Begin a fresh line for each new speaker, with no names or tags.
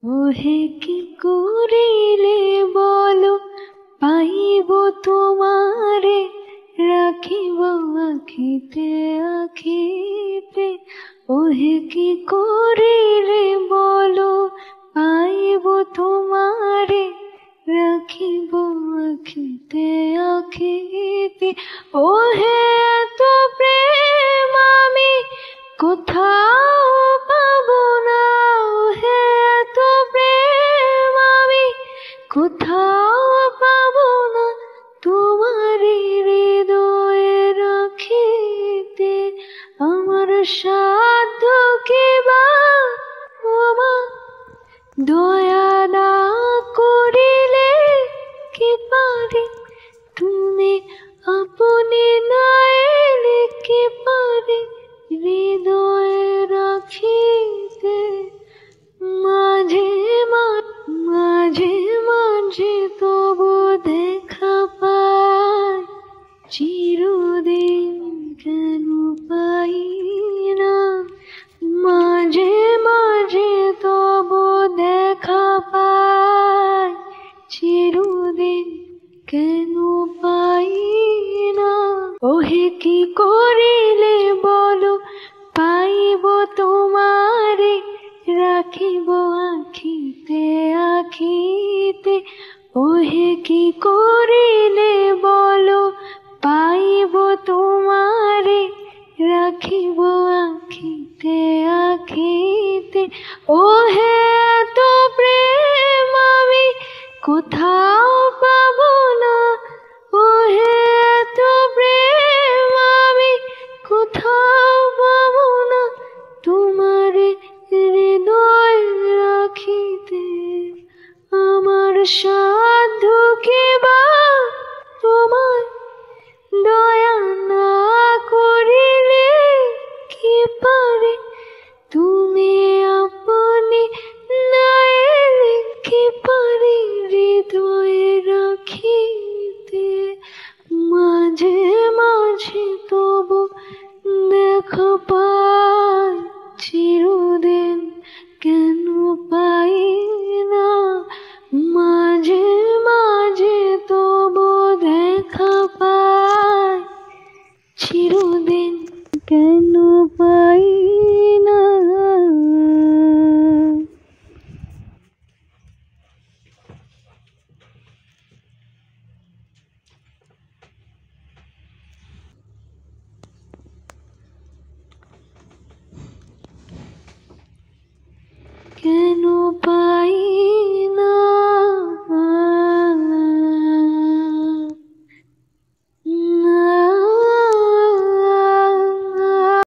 ওহে কি করিলে বলো পাইব তোমারে, রাখিব আখিতে আখিতে। ওহে কি করিলে বলো পাইব তোমারে, রাখিব আখিতে আখিতে। ওহে এত প্রেম আমি কোথাও পাবো না, ওহে এত প্রেম আমি কোথাও পাবো না, তোমারই হৃদয়ে রাখিতে। আমার সাধ্য কি বা আমার দয়া না করিলে কি পারি, তুমি আপনি না এলে কি পারি হৃদয়ে রাখিতে। মাঝে মাঝে মাঝে তবু দেখা পাই, চিরদিন কেন পাই না। মাঝে মাঝে তবু দেখা পাই, চিরদিন কেন পাই না। ওহে কি করিলে বলো পাইব তোমারে, রাখিব আখিতে আখিতে। ওহে কি করিলে বলো পাইব তোমারে, রাখিব আখিতে আখিতে। ওহে এত প্রেম আমি কোথাও পাবো না, ওহে এত প্রেম আমি কোথাও পাবো না, তোমারে হৃদয় রাখিতে। আমার